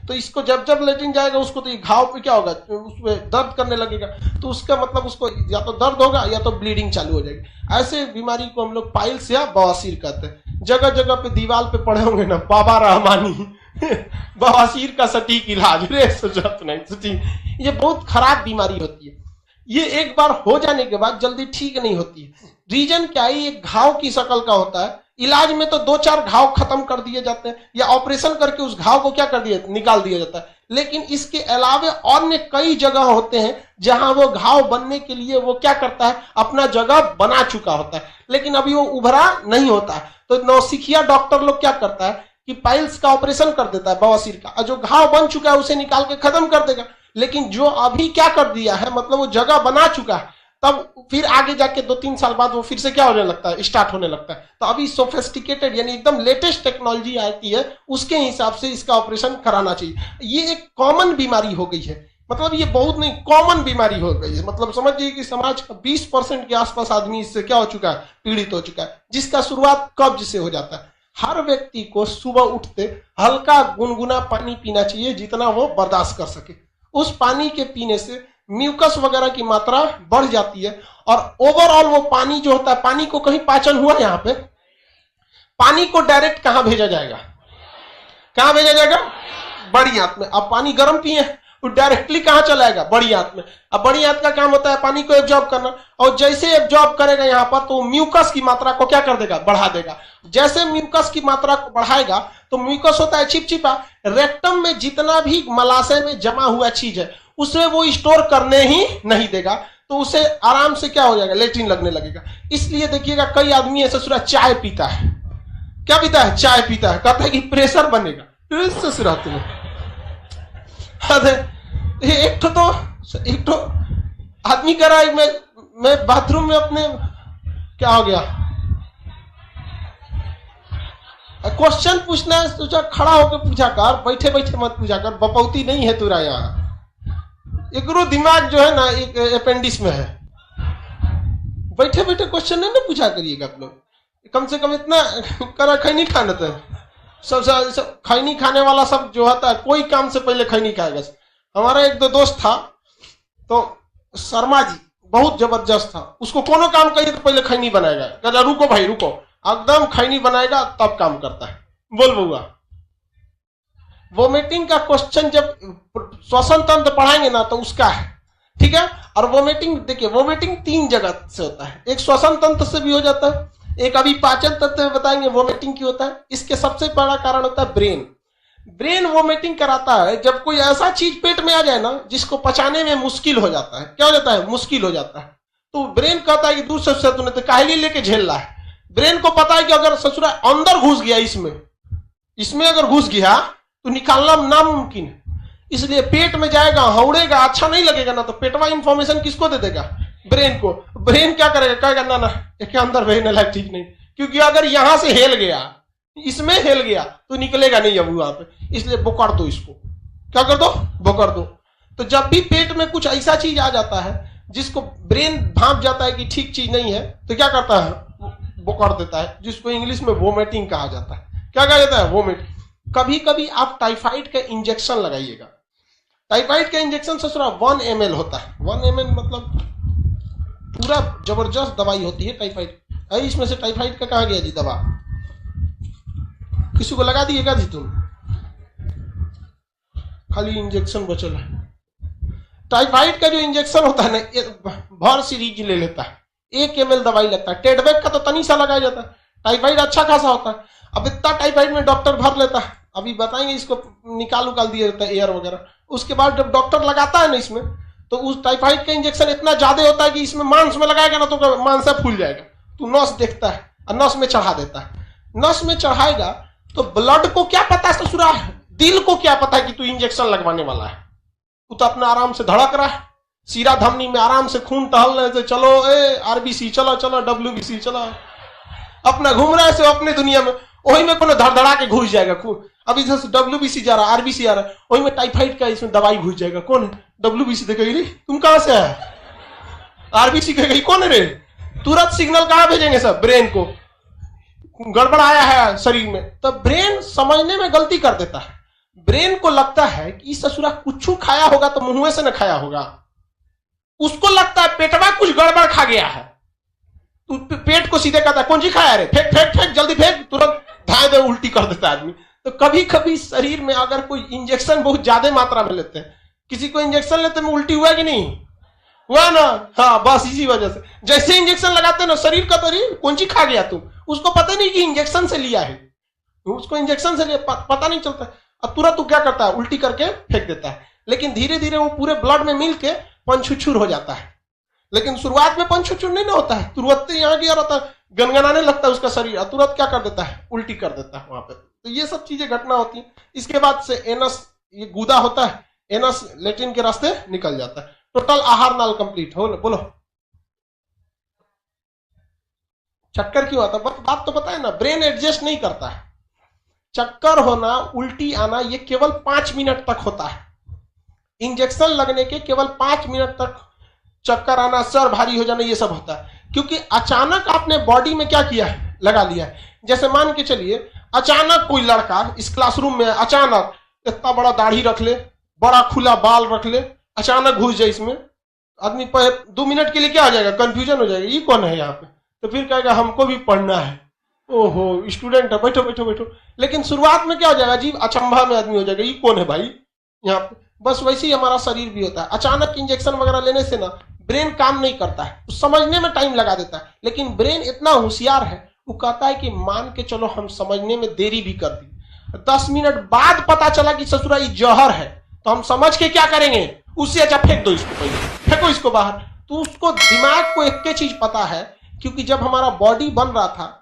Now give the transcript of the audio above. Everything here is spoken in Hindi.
तो इसको जब जब लेटिन जाएगा उसको तो ये घाव पे क्या होगा, उसमें दर्द करने लगेगा, तो उसका मतलब उसको या तो दर्द होगा या तो ब्लीडिंग चालू हो जाएगी। ऐसे बीमारी को हम लोग पाइल्स या बवासीर कहते हैं। जगह जगह पे दीवार पे पढ़े होंगे ना बाबा रहमानी बवासीर का सटीक इलाज, रे सजत नहीं सटीक। ये बहुत खराब बीमारी होती है। ये एक बार हो जाने के बाद जल्दी ठीक नहीं होती है। रीजन क्या है, ये घाव की शक्ल का होता है। इलाज में तो 2-4 घाव खत्म कर दिए जाते हैं या ऑपरेशन करके उस घाव को क्या कर दिया, निकाल दिया जाता है। लेकिन इसके अलावा अन्य कई जगह होते हैं जहां वो घाव बनने के लिए वो क्या करता है, अपना जगह बना चुका होता है, लेकिन अभी वो उभरा नहीं होता है। तो नौसिखिया डॉक्टर लोग क्या करता है कि पाइल्स का ऑपरेशन कर देता है, बवासीर का, और जो घाव बन चुका है उसे निकाल के खत्म कर देगा। लेकिन जो अभी क्या कर दिया है, मतलब वो जगह बना चुका है, तब फिर आगे जाके 2-3 साल बाद वो फिर से क्या होने लगता है, स्टार्ट होने लगता है। तो अभी सोफिस्टिकेटेड यानी एकदम लेटेस्ट टेक्नोलॉजी आती है, उसके हिसाब से इसका ऑपरेशन कराना चाहिए। ये एक कॉमन बीमारी हो गई है, मतलब ये बहुत नहीं कॉमन बीमारी हो गई है। मतलब समझिए कि समाज का 20% के आसपास आदमी इससे क्या हो चुका है, पीड़ित हो चुका है, जिसका शुरुआत कब्ज से हो जाता है। हर व्यक्ति को सुबह उठते हल्का गुनगुना पानी पीना चाहिए, जितना वो बर्दाश्त कर सके। उस पानी के पीने से म्यूकस वगैरह की मात्रा बढ़ जाती है और ओवरऑल वो पानी जो होता है, पानी को कहीं पाचन हुआ, यहाँ पे पानी को डायरेक्ट कहां भेजा जाएगा, कहां भेजा जाएगा, बड़ी आंत में। अब पानी गर्म पिए वो डायरेक्टली कहां चला जाएगा, बड़ी आंत में। अब बड़ी आंत का काम होता है पानी को एब्जॉर्ब करना, और जैसे एब्जॉर्ब करेगा यहाँ पर तो म्यूकस की मात्रा को क्या कर देगा, बढ़ा देगा। जैसे म्यूकस की मात्रा को बढ़ाएगा तो म्यूकस होता है चिपचिपा, रेक्टम में जितना भी मलाशय में जमा हुआ चीज है उसे वो स्टोर करने ही नहीं देगा, तो उसे आराम से क्या हो जाएगा, लेट्रिन लगने लगेगा। इसलिए देखिएगा कई आदमी ऐसा ससुरा चाय पीता है, क्या पीता है, चाय पीता है, कहता है कि प्रेशर बनेगा। ससुरा तुम्हें एक तो आदमी कह रहा है मैं बाथरूम में अपने क्या हो गया, क्वेश्चन पूछना है, सोचा खड़ा होकर पूछा कर, बैठे बैठे मत पूछा कर, बपौती नहीं है तुरा यहाँ। एकरो दिमाग जो है ना एक अपेंडिक्स में है, बैठे बैठे क्वेश्चन नहीं ना पूछा करिएगा आप लोग। कम से कम इतना करा, खैनी खाने तो सब खैनी खाने वाला सब जो होता है कोई काम से पहले खैनी खाएगा। हमारा एक दो दोस्त था, तो शर्मा जी बहुत जबरदस्त था, उसको कोनो काम कहिए तो पहले खैनी बनाएगा, कहता रुको भाई रुको, एकदम खैनी बनाएगा तब काम करता है। बोल बउआ, वोमिटिंग का क्वेश्चन जब श्वसन तंत्र पढ़ाएंगे ना तो उसका है, ठीक है। और वोमिटिंग देखिए, वोमिटिंग 3 जगह से होता है, एक श्वसन तंत्र से भी हो जाता है, एक अभी पाचन तंत्र में बताएंगे वोमिटिंग क्यों होता है। इसके सबसे बड़ा कारण होता है ब्रेन वोमिटिंग कराता है जब कोई ऐसा चीज पेट में आ जाए ना जिसको पचाने में मुश्किल हो जाता है। क्या हो जाता है, मुश्किल हो जाता है। तो ब्रेन कहता है कि दूसरे से तूने तो काहे लेके झेल रहा है। ब्रेन को पता है कि अगर ससुरा अंदर घुस गया, इसमें अगर घुस गया तो निकालना नामुमकिन है, इसलिए पेट में जाएगा, हौड़ेगा, अच्छा नहीं लगेगा ना, तो पेटवा इंफॉर्मेशन किसको दे देगा, ब्रेन को। ब्रेन क्या करेगा, कहेगा ना ना इसके अंदर भेजने लायक ठीक नहीं, क्योंकि अगर यहां से हेल गया, इसमें हेल गया तो निकलेगा नहीं अब वहां पे, इसलिए बोकर दो इसको, क्या कर दो, बोकर दो। तो जब भी पेट में कुछ ऐसा चीज आ जाता है जिसको ब्रेन भांप जाता है कि ठीक चीज नहीं है, तो क्या करता है, बोकर देता है, जिसको इंग्लिश में वोमिटिंग कहा जाता है। क्या कहा जाता है, वोमिट। कभी कभी आप टाइफाइड का इंजेक्शन लगाइएगा। टाइफाइड का इंजेक्शन ससुरा 1 ml होता है। 1 ml मतलब पूरा जबरदस्त दवाई होती है टाइफाइड। इसमें से टाइफाइड का कहा गया जी दवा, किसी को लगा दिएगा जी तुम, खाली इंजेक्शन बचल है। टाइफाइड का जो इंजेक्शन होता है ना, भर सीरीज ले लेता है, 1 ml दवाई लगता है। टेडवेक का तो तनी सा लगाया जाता है, टाइफाइड अच्छा खासा होता है। अब इतना टाइफाइड में डॉक्टर भर लेता है, अभी बताएंगे, इसको निकाल दिया जाता है एयर वगैरह। उसके बाद जब डॉक्टर लगाता है ना इसमें, तो उस टाइफाइड का इंजेक्शन इतना ज्यादा होता है कि इसमें मांस में लगाएगा ना तो मांस फूल जाएगा। तो नस देखता है और नस में चढ़ा देता है। नस में चढ़ाएगा तो ब्लड को क्या पता है ससुरा, दिल को क्या पता है कि तू इंजेक्शन लगवाने वाला है। तू तो अपना आराम से धड़क रहा है, सीरा धमनी में आराम से खून टहल रहे थे, चलो आरबीसी चलो, चलो डब्ल्यूबीसी चलो, अपना घूम रहा है अपने दुनिया में। वही में कोनो धड़धड़ा के घुस जाएगा खून। अब इधर से डब्ल्यूबीसी जा रहा है, आरबीसी आ रहा है, वही में टाइफाइड का इसमें दवाई घुस जाएगा। कौन है, डब्ल्यूबीसी देखेगी, तुम कहां से है, आरबीसी कहेगी कौन है रे, तुरंत सिग्नल कहां भेजेंगे सब, ब्रेन को, गड़बड़ आया है शरीर में। तो ब्रेन समझने में गलती कर देता है। ब्रेन को लगता है कि ससुरा कुछ खाया होगा तो मुंह से न खाया होगा, उसको लगता है पेटवा कुछ गड़बड़ खा गया है, तो पेट को सीधे कहता है कौन सी खाया रे, फेंक फेंक फेंक जल्दी फेंक, तुरंत धाए दे उल्टी कर देता आदमी। तो कभी कभी शरीर में अगर कोई इंजेक्शन बहुत ज्यादा मात्रा में लेते हैं, किसी को इंजेक्शन लेते में उल्टी हुआ कि नहीं हुआ ना, हाँ बस इसी वजह से। जैसे इंजेक्शन लगाते हैं ना शरीर का, तो कौन सी खा गया तुम, उसको पता नहीं कि इंजेक्शन से लिया है, उसको इंजेक्शन से लिया पता नहीं चलता, अब तुरंत तू क्या करता है उल्टी करके फेंक देता है। लेकिन धीरे धीरे वो पूरे ब्लड में मिल के पंचुछुर हो जाता है। लेकिन शुरुआत में पंचुछुर नहीं ना होता है, तुरंत यहाँ गया रहता है, गनगनाने लगता है उसका शरीर, तुरंत क्या कर देता है उल्टी कर देता है वहां पे। तो ये सब चीजें घटना होती है। इसके बाद से एनस, ये गुदा होता है, एनस लेट्रिन के रास्ते निकल जाता है। टोटल आहार नाल कंप्लीट हो, बोलो चक्कर क्यों आता? बात तो पता है ना, ब्रेन एडजस्ट नहीं करता है। चक्कर होना, उल्टी आना, ये केवल 5 मिनट तक होता है। इंजेक्शन लगने के केवल 5 मिनट तक चक्कर आना, सर भारी हो जाना, ये सब होता है। क्योंकि अचानक आपने बॉडी में क्या किया है, लगा लिया है। जैसे मान के चलिए अचानक कोई लड़का इस क्लासरूम में अचानक इतना बड़ा दाढ़ी रख ले, बड़ा खुला बाल रख ले, अचानक घुस जाए इसमें, आदमी 2 मिनट के लिए क्या हो जाएगा, कंफ्यूजन हो जाएगा, ये कौन है यहाँ पे। तो फिर कहेगा हमको भी पढ़ना है, ओहो स्टूडेंट है, बैठो बैठो बैठो। लेकिन शुरुआत में क्या हो जाएगा, अजीब अचंभा में आदमी हो जाएगा, ये कौन है भाई यहाँ पे। बस वैसे ही हमारा शरीर भी होता है। अचानक इंजेक्शन वगैरह लेने से ना ब्रेन काम नहीं करता है, समझने में टाइम लगा देता है। लेकिन ब्रेन इतना होशियार है, वो कहता है कि मान के चलो हम समझने में देरी भी कर दी, 10 मिनट बाद पता चला कि ससुरा ये जहर है, तो हम समझ के क्या करेंगे, उससे अच्छा फेंक दो इसको, पहले फेंको इसको बाहर। तो उसको दिमाग को एक चीज पता है, क्योंकि जब हमारा बॉडी बन रहा था तो